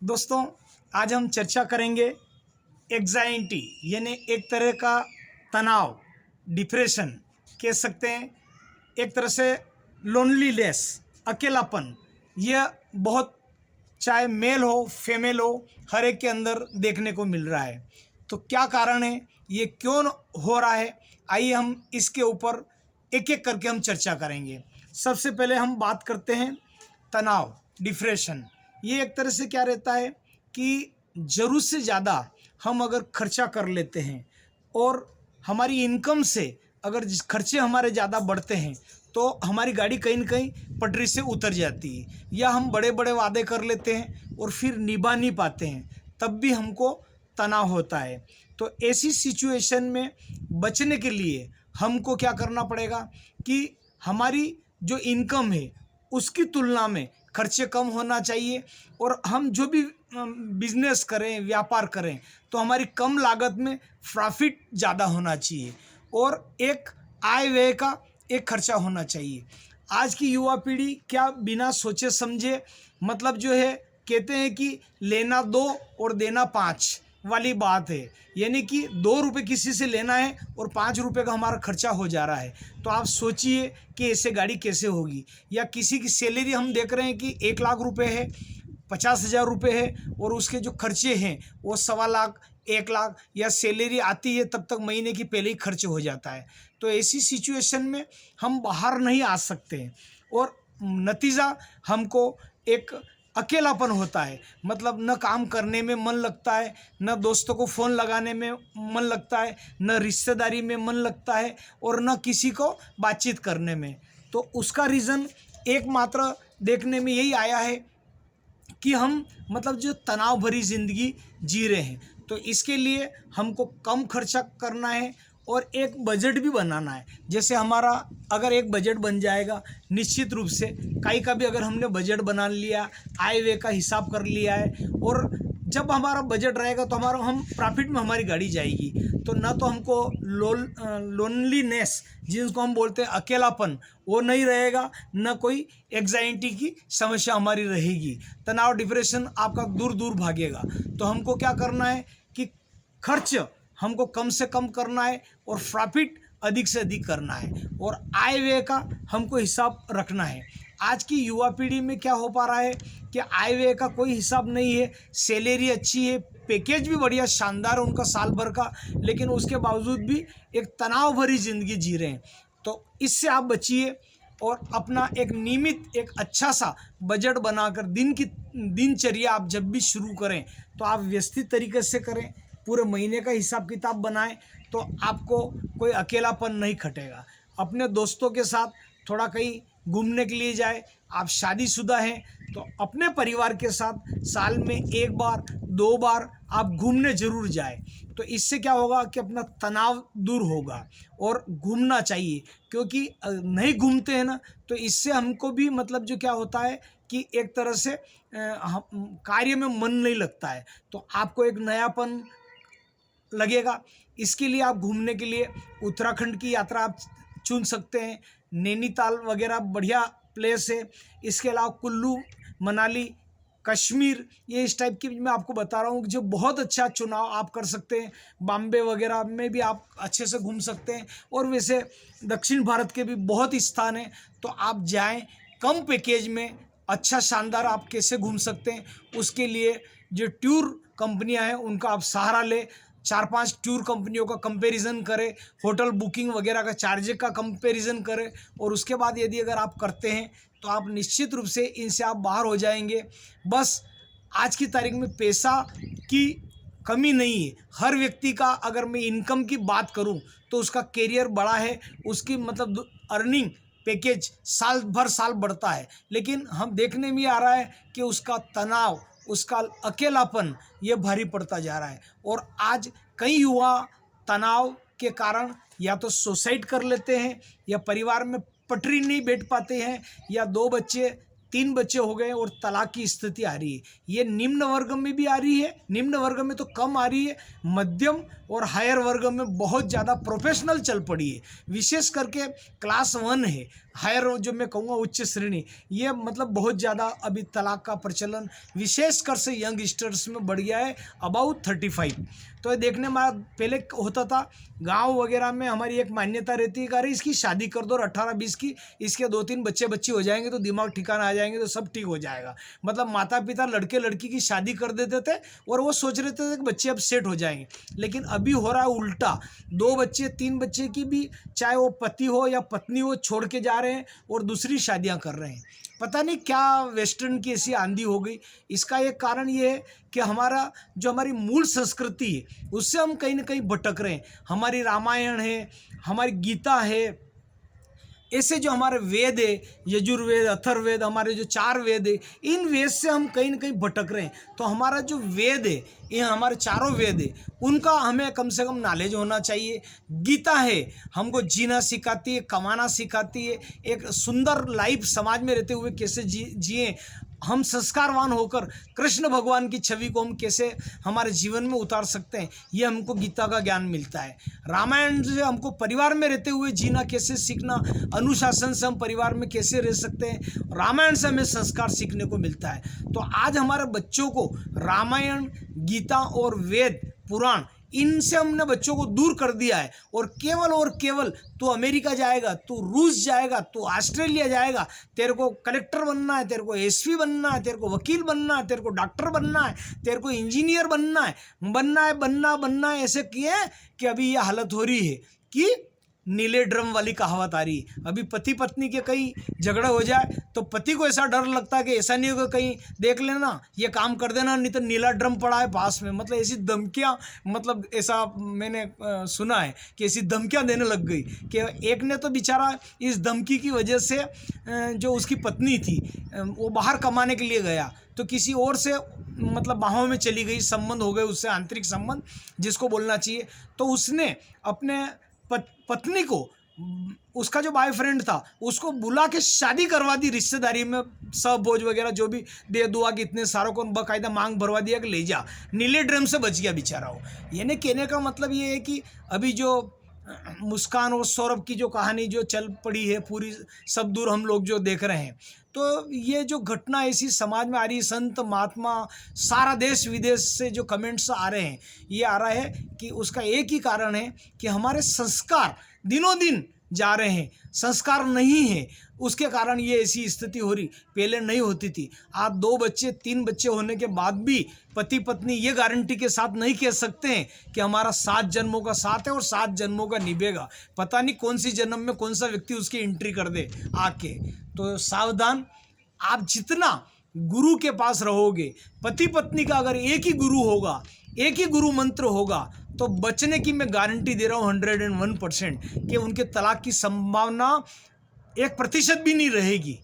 दोस्तों, आज हम चर्चा करेंगे एग्जाइटी यानी एक तरह का तनाव, डिप्रेशन कह सकते हैं, एक तरह से लोनलीनेस, अकेलापन। यह बहुत, चाहे मेल हो फीमेल हो, हर एक के अंदर देखने को मिल रहा है। तो क्या कारण है, ये क्यों हो रहा है, आइए हम इसके ऊपर एक एक करके हम चर्चा करेंगे। सबसे पहले हम बात करते हैं तनाव, डिप्रेशन। ये एक तरह से क्या रहता है कि ज़रूरत से ज़्यादा हम अगर खर्चा कर लेते हैं और हमारी इनकम से अगर खर्चे हमारे ज़्यादा बढ़ते हैं तो हमारी गाड़ी कहीं न कहीं पटरी से उतर जाती है, या हम बड़े बड़े वादे कर लेते हैं और फिर निभा नहीं पाते हैं, तब भी हमको तनाव होता है। तो ऐसी सिचुएशन में बचने के लिए हमको क्या करना पड़ेगा कि हमारी जो इनकम है उसकी तुलना में खर्चे कम होना चाहिए, और हम जो भी बिजनेस करें, व्यापार करें, तो हमारी कम लागत में प्रॉफिट ज़्यादा होना चाहिए और एक आय व्यय का एक खर्चा होना चाहिए। आज की युवा पीढ़ी क्या बिना सोचे समझे, मतलब जो है, कहते हैं कि लेना 2 और देना 5 वाली बात है, यानी कि 2 रुपये किसी से लेना है और 5 रुपये का हमारा खर्चा हो जा रहा है। तो आप सोचिए कि ऐसे गाड़ी कैसे होगी। या किसी की सैलरी हम देख रहे हैं कि 1 लाख रुपए है, 50,000 रुपये है, और उसके जो खर्चे हैं वो 1.25 लाख, 1 लाख, या सैलरी आती है तब तक महीने की पहले ही खर्च हो जाता है। तो ऐसी सिचुएशन में हम बाहर नहीं आ सकते हैं और नतीजा हमको एक अकेलापन होता है। मतलब न काम करने में मन लगता है, न दोस्तों को फ़ोन लगाने में मन लगता है, न रिश्तेदारी में मन लगता है, और न किसी को बातचीत करने में। तो उसका रीज़न एकमात्र देखने में यही आया है कि हम, मतलब जो तनाव भरी ज़िंदगी जी रहे हैं। तो इसके लिए हमको कम खर्चा करना है और एक बजट भी बनाना है। जैसे हमारा अगर एक बजट बन जाएगा, निश्चित रूप से कहीं का भी अगर हमने बजट बना लिया, आय व्यय का हिसाब कर लिया है, और जब हमारा बजट रहेगा तो हम प्रॉफिट में हमारी गाड़ी जाएगी। तो ना तो हमको लोनलीनेस, जिसको हम बोलते हैं अकेलापन, वो नहीं रहेगा, ना कोई एग्जाइटी की समस्या हमारी रहेगी। तनाव, डिप्रेशन आपका दूर दूर भागेगा। तो हमको क्या करना है कि खर्च हमको कम से कम करना है और प्रॉफिट अधिक से अधिक करना है, और आय व्यय का हमको हिसाब रखना है। आज की युवा पीढ़ी में क्या हो पा रहा है कि आय व्यय का कोई हिसाब नहीं है। सैलरी अच्छी है, पैकेज भी बढ़िया शानदार है उनका साल भर का, लेकिन उसके बावजूद भी एक तनाव भरी ज़िंदगी जी रहे हैं। तो इससे आप बचिए और अपना एक नियमित, एक अच्छा सा बजट बनाकर दिनचर्या आप जब भी शुरू करें तो आप व्यवस्थित तरीके से करें, पूरे महीने का हिसाब किताब बनाएं, तो आपको कोई अकेलापन नहीं खटेगा। अपने दोस्तों के साथ थोड़ा कहीं घूमने के लिए जाए। आप शादीशुदा हैं तो अपने परिवार के साथ साल में 1 बार 2 बार आप घूमने ज़रूर जाए। तो इससे क्या होगा कि अपना तनाव दूर होगा, और घूमना चाहिए, क्योंकि नहीं घूमते हैं ना, तो इससे हमको भी, मतलब जो क्या होता है कि एक तरह से कार्य में मन नहीं लगता है, तो आपको एक नयापन लगेगा। इसके लिए आप घूमने के लिए उत्तराखंड की यात्रा आप चुन सकते हैं। नैनीताल वगैरह बढ़िया प्लेस है। इसके अलावा कुल्लू, मनाली, कश्मीर, ये इस टाइप की मैं आपको बता रहा हूँ कि जो बहुत अच्छा चुनाव आप कर सकते हैं। बॉम्बे वगैरह में भी आप अच्छे से घूम सकते हैं, और वैसे दक्षिण भारत के भी बहुत स्थान हैं, तो आप जाएं। कम पैकेज में अच्छा शानदार आप कैसे घूम सकते हैं, उसके लिए जो टूर कंपनियां हैं उनका आप सहारा लें। 4-5 टूर कंपनियों का कंपैरिजन करें, होटल बुकिंग वगैरह का चार्ज का कंपैरिजन करें, और उसके बाद यदि अगर आप करते हैं तो आप निश्चित रूप से इनसे आप बाहर हो जाएंगे। बस आज की तारीख में पैसा की कमी नहीं है। हर व्यक्ति का, अगर मैं इनकम की बात करूं तो उसका कैरियर बड़ा है, उसकी मतलब अर्निंग पैकेज साल बढ़ता है, लेकिन हम देखने में आ रहा है कि उसका तनाव, उसका अकेलापन ये भारी पड़ता जा रहा है। और आज कई युवा तनाव के कारण या तो सुसाइड कर लेते हैं, या परिवार में पटरी नहीं बैठ पाते हैं, या 2 बच्चे 3 बच्चे हो गए और तलाक की स्थिति आ रही है। ये निम्न वर्ग में भी आ रही है, निम्न वर्ग में तो कम आ रही है, मध्यम और हायर वर्ग में बहुत ज़्यादा प्रोफेशनल चल पड़ी है। विशेष करके क्लास 1 है, हायर, जो मैं कहूँगा उच्च श्रेणी, ये मतलब बहुत ज़्यादा अभी तलाक का प्रचलन विशेषकर से यंगस्टर्स में बढ़ गया है, अबाउट 35। तो ये देखने में पहले होता था गांव वगैरह में, हमारी एक मान्यता रहती है कि अरे इसकी शादी कर दो और 18-20 की, इसके 2-3 बच्चे हो जाएंगे तो दिमाग ठिकाना आ जाएंगे तो सब ठीक हो जाएगा। मतलब माता पिता लड़के लड़की की शादी कर देते थे और वो सोच रहे थे कि बच्चे अब सेट हो जाएंगे। लेकिन अभी हो रहा है उल्टा, 2 बच्चे 3 बच्चे की भी, चाहे वो पति हो या पत्नी हो, छोड़ के जा रहे हैं और दूसरी शादियां कर रहे हैं। पता नहीं क्या वेस्टर्न की ऐसी आंधी हो गई। इसका एक कारण ये है कि हमारी मूल संस्कृति है उससे हम कहीं ना कहीं भटक रहे हैं। हमारी रामायण है, हमारी गीता है, ऐसे जो हमारे वेद है, यजुर्वेद, अथर्ववेद, हमारे जो 4 वेद है, इन वेद से हम कहीं ना कहीं भटक रहे हैं। तो हमारा जो वेद है, ये हमारे 4 वेद है, उनका हमें कम से कम नॉलेज होना चाहिए। गीता है, हमको जीना सिखाती है, कमाना सिखाती है, एक सुंदर लाइफ समाज में रहते हुए कैसे जिए, हम संस्कारवान होकर कृष्ण भगवान की छवि को हम कैसे हमारे जीवन में उतार सकते हैं, ये हमको गीता का ज्ञान मिलता है। रामायण से हमको परिवार में रहते हुए जीना कैसे सीखना, अनुशासन से हम परिवार में कैसे रह सकते हैं, रामायण से हमें संस्कार सीखने को मिलता है। तो आज हमारे बच्चों को रामायण, गीता और वेद, पुराण, इनसे हमने बच्चों को दूर कर दिया है। और केवल तू अमेरिका जाएगा, तू रूस जाएगा, तू ऑस्ट्रेलिया जाएगा, तेरे को कलेक्टर बनना है, तेरे को एसपी बनना है, तेरे को वकील बनना है, तेरे को डॉक्टर बनना है, तेरे को इंजीनियर बनना है, ऐसे किए कि अभी ये हालत हो रही है कि नीले ड्रम वाली कहावत आ रही है। अभी पति पत्नी के कहीं झगड़ा हो जाए तो पति को ऐसा डर लगता है कि ऐसा नहीं होगा कहीं देख लेना, ये काम कर देना, नहीं तो नीला ड्रम पड़ा है पास में। मतलब ऐसी धमकियाँ, मतलब ऐसा मैंने सुना है कि ऐसी धमकियाँ देने लग गई कि एक ने तो बेचारा इस धमकी की वजह से जो उसकी पत्नी थी वो बाहर कमाने के लिए गया तो किसी और से मतलब बाहों में चली गई, संबंध हो गए उससे, आंतरिक संबंध जिसको बोलना चाहिए। तो उसने अपने पत्नी को, उसका जो बॉयफ्रेंड था उसको बुला के शादी करवा दी, रिश्तेदारी में सब बोझ वगैरह जो भी दे दुआ कि इतने सारों को बकायदा मांग भरवा दिया कि ले जा, नीले ड्रम से बच गया बेचारा वो। यानी कहने का मतलब ये है कि अभी जो मुस्कान और सौरभ की जो कहानी जो चल पड़ी है पूरी, सब दूर हम लोग जो देख रहे हैं, तो ये जो घटना ऐसी समाज में आ रही है, संत महात्मा सारा देश विदेश से जो कमेंट्स आ रहे हैं, ये आ रहा है कि उसका एक ही कारण है कि हमारे संस्कार दिनों दिन जा रहे हैं, संस्कार नहीं है, उसके कारण ये ऐसी स्थिति हो रही। पहले नहीं होती थी। आज 2 बच्चे 3 बच्चे होने के बाद भी पति पत्नी ये गारंटी के साथ नहीं कह सकते हैं कि हमारा 7 जन्मों का साथ है और 7 जन्मों का निभेगा। पता नहीं कौन सी जन्म में कौन सा व्यक्ति उसकी एंट्री कर दे आके। तो सावधान, आप जितना गुरु के पास रहोगे, पति पत्नी का अगर एक ही गुरु होगा, एक ही गुरु मंत्र होगा, तो बचने की मैं गारंटी दे रहा हूँ 101% कि उनके तलाक की संभावना 1% भी नहीं रहेगी,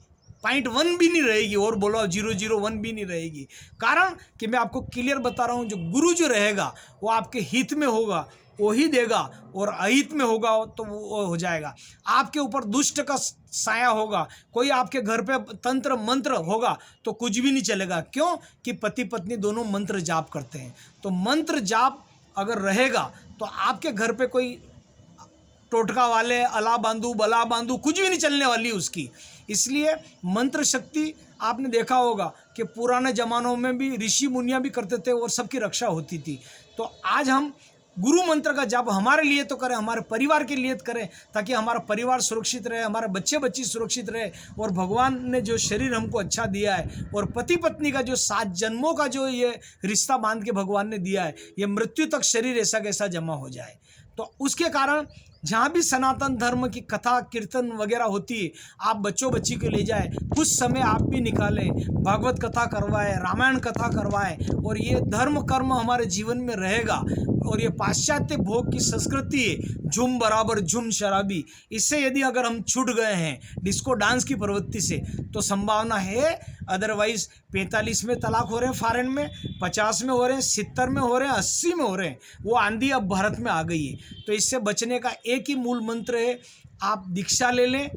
0.1 भी नहीं रहेगी, और बोलो 001 भी नहीं रहेगी। कारण कि मैं आपको क्लियर बता रहा हूँ, जो गुरु जो रहेगा वो आपके हित में होगा वो ही देगा, और अहित में होगा तो वो हो जाएगा। आपके ऊपर दुष्ट का साया होगा, कोई आपके घर पे तंत्र मंत्र होगा तो कुछ भी नहीं चलेगा। क्यों? कि पति पत्नी दोनों मंत्र जाप करते हैं। तो मंत्र जाप अगर रहेगा तो आपके घर पे कोई टोटका वाले, अला बांधू, बला बांधू, कुछ भी नहीं चलने वाली उसकी। इसलिए मंत्र शक्ति आपने देखा होगा कि पुराने ज़मानों में भी ऋषि मुनियाँ भी करते थे और सबकी रक्षा होती थी। तो आज हम गुरु मंत्र का जाप हमारे लिए तो करें, हमारे परिवार के लिए करें, ताकि हमारा परिवार सुरक्षित रहे, हमारे बच्चे बच्ची सुरक्षित रहे, और भगवान ने जो शरीर हमको अच्छा दिया है और पति पत्नी का जो 7 जन्मों का जो ये रिश्ता बांध के भगवान ने दिया है, ये मृत्यु तक शरीर ऐसा कैसा जमा हो जाए। तो उसके कारण जहाँ भी सनातन धर्म की कथा कीर्तन वगैरह होती है, आप बच्चों बच्ची को ले जाए, कुछ समय आप भी निकालें, भागवत कथा करवाएं, रामायण कथा करवाएं, और ये धर्म कर्म हमारे जीवन में रहेगा। और ये पाश्चात्य भोग की संस्कृति है, झूम बराबर झूम शराबी, इससे यदि अगर हम छूट गए हैं डिस्को डांस की प्रवृत्ति से, तो संभावना है, अदरवाइज 45 में तलाक हो रहे हैं फॉरेन में, 50 में हो रहे हैं, 70 में हो रहे हैं, 80 में हो रहे हैं। वो आंधी अब भारत में आ गई है। तो इससे बचने का एक ही मूल मंत्र है, आप दीक्षा ले लें,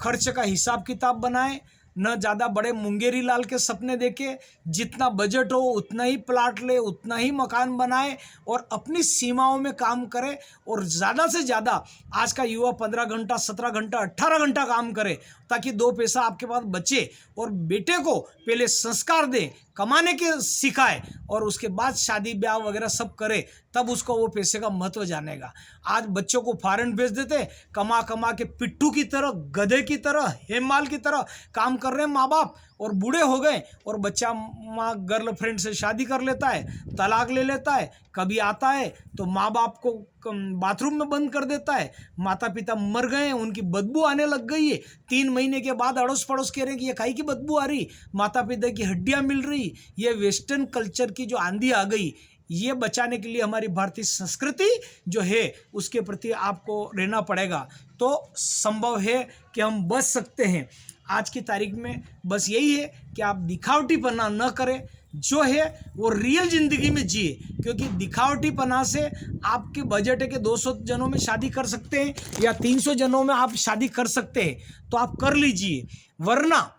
खर्च का हिसाब किताब बनाएं, न ज़्यादा बड़े मुंगेरी लाल के सपने देखे, जितना बजट हो उतना ही प्लाट ले, उतना ही मकान बनाए और अपनी सीमाओं में काम करे। और ज़्यादा से ज़्यादा आज का युवा 15 घंटा, 17 घंटा, 18 घंटा काम करे ताकि 2 पैसा आपके पास बचे। और बेटे को पहले संस्कार दे, कमाने के सिखाए और उसके बाद शादी ब्याह वगैरह सब करे, तब उसको वो पैसे का महत्व जानेगा। आज बच्चों को फॉरेन भेज देते, कमा कमा के पिट्ठू की तरह, गधे की तरह, हेमाल की तरह काम कर रहे हैं माँ बाप, और बूढ़े हो गए और बच्चा माँ गर्लफ्रेंड से शादी कर लेता है, तलाक ले लेता है, कभी आता है तो माँ बाप को बाथरूम में बंद कर देता है। माता पिता मर गए हैं, उनकी बदबू आने लग गई है, 3 महीने के बाद अड़ोस पड़ोस कह रहे हैं कि ये काहे की बदबू आ रही, माता पिता की हड्डियाँ मिल रही। ये वेस्टर्न कल्चर की जो आंधी आ गई, ये बचाने के लिए हमारी भारतीय संस्कृति जो है उसके प्रति आपको रहना पड़ेगा, तो संभव है कि हम बच सकते हैं। आज की तारीख में बस यही है कि आप दिखावटीपना न करें, जो है वो रियल ज़िंदगी में जिए, क्योंकि दिखावटीपना से आपके बजट है कि 200 जनों में शादी कर सकते हैं या 300 जनों में आप शादी कर सकते हैं तो आप कर लीजिए। वरना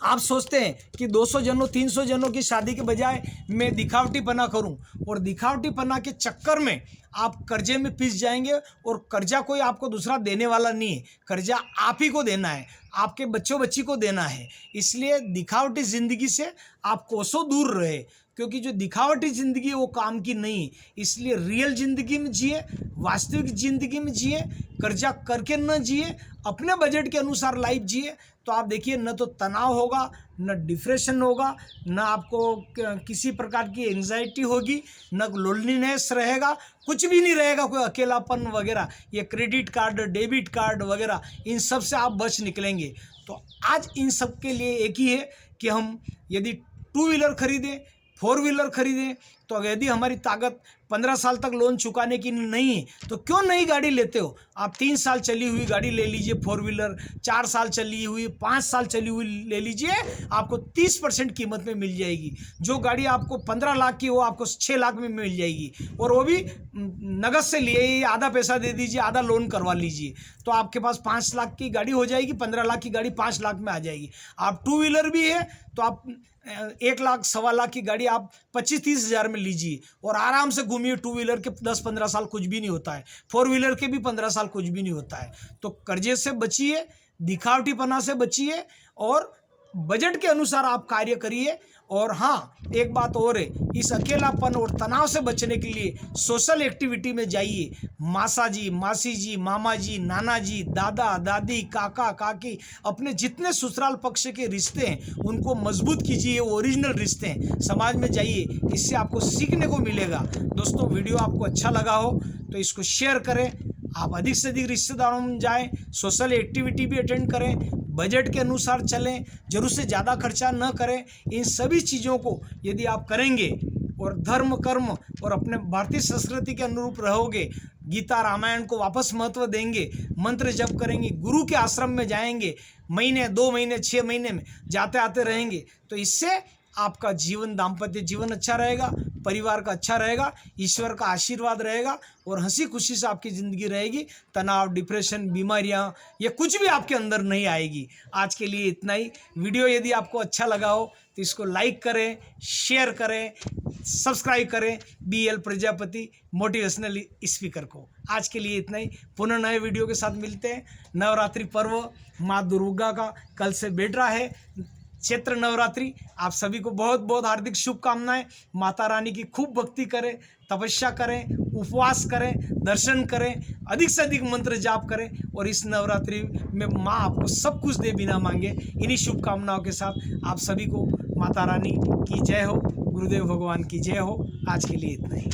आप सोचते हैं कि 200 जनों 300 जनों की शादी के बजाय मैं दिखावटीपना करूं, और दिखावटीपना के चक्कर में आप कर्जे में पिस जाएंगे। और कर्जा कोई आपको दूसरा देने वाला नहीं है, कर्जा आप ही को देना है, आपके बच्चों बच्ची को देना है। इसलिए दिखावटी ज़िंदगी से आप कोसों दूर रहे, क्योंकि जो दिखावटी ज़िंदगी है वो काम की नहीं। इसलिए रियल ज़िंदगी में जिए, वास्तविक ज़िंदगी में जिए, कर्जा करके न जिए, अपने बजट के अनुसार लाइफ जिए। तो आप देखिए, न तो तनाव होगा, न डिप्रेशन होगा, न आपको किसी प्रकार की एंजाइटी होगी, न लोनलीनेस रहेगा, कुछ भी नहीं रहेगा, कोई अकेलापन वगैरह। ये क्रेडिट कार्ड, डेबिट कार्ड वगैरह, इन सब से आप बच निकलेंगे। तो आज इन सब के लिए एक ही है कि हम यदि 2 व्हीलर खरीदें, 4 व्हीलर खरीदें, तो यदि हमारी ताकत 15 साल तक लोन चुकाने की नहीं है तो क्यों नई गाड़ी लेते हो। आप 3 साल चली हुई गाड़ी ले लीजिए 4 व्हीलर, 4 साल चली हुई, 5 साल चली हुई ले लीजिए, आपको 30% कीमत में मिल जाएगी। जो गाड़ी आपको 15 लाख की वो आपको 6 लाख में मिल जाएगी, और वो भी नगद से लिए, आधा पैसा दे दीजिए, आधा लोन करवा लीजिए, तो आपके पास 5 लाख की गाड़ी हो जाएगी, 15 लाख की गाड़ी 5 लाख में आ जाएगी। आप 2 व्हीलर भी है तो आप 1 लाख, 1.25 लाख की गाड़ी आप 25-30 हज़ार में लीजिए और आराम से घूमिए। 2 व्हीलर के 10-15 साल कुछ भी नहीं होता है, 4 व्हीलर के भी 15 साल कुछ भी नहीं होता है। तो कर्जे से बचिए, दिखावटीपना से बचिए और बजट के अनुसार आप कार्य करिए। और हाँ, एक बात और है, इस अकेलापन और तनाव से बचने के लिए सोशल एक्टिविटी में जाइए। मासा जी, मासी जी, मामा जी, नाना जी, दादा दादी, काका काकी, अपने जितने ससुराल पक्ष के रिश्ते हैं उनको मजबूत कीजिए। ओरिजिनल रिश्ते हैं, समाज में जाइए, इससे आपको सीखने को मिलेगा। दोस्तों, वीडियो आपको अच्छा लगा हो तो इसको शेयर करें, आप अधिक से अधिक रिश्तेदारों में जाएं, सोशल एक्टिविटी भी अटेंड करें, बजट के अनुसार चलें, जरूर से ज़्यादा खर्चा न करें। इन सभी चीज़ों को यदि आप करेंगे और धर्म कर्म और अपने भारतीय संस्कृति के अनुरूप रहोगे, गीता रामायण को वापस महत्व देंगे, मंत्र जप करेंगे, गुरु के आश्रम में जाएंगे, महीने 2 महीने 6 महीने में जाते आते रहेंगे, तो इससे आपका जीवन, दाम्पत्य जीवन अच्छा रहेगा, परिवार का अच्छा रहेगा, ईश्वर का आशीर्वाद रहेगा और हंसी खुशी से आपकी ज़िंदगी रहेगी। तनाव, डिप्रेशन, बीमारियां, ये कुछ भी आपके अंदर नहीं आएगी। आज के लिए इतना ही। वीडियो यदि आपको अच्छा लगा हो तो इसको लाइक करें, शेयर करें, सब्सक्राइब करें BL प्रजापति मोटिवेशनल स्पीकर को। आज के लिए इतना ही। पुनः नए वीडियो के साथ मिलते हैं। नवरात्रि पर्व माँ दुर्गा का कल से बैठ रहा है, चैत्र नवरात्रि। आप सभी को बहुत बहुत हार्दिक शुभकामनाएं। माता रानी की खूब भक्ति करें, तपस्या करें, उपवास करें, दर्शन करें, अधिक से अधिक मंत्र जाप करें और इस नवरात्रि में माँ आपको सब कुछ दे बिना मांगे। इन्हीं शुभकामनाओं के साथ आप सभी को माता रानी की जय हो, गुरुदेव भगवान की जय हो। आज के लिए इतना ही।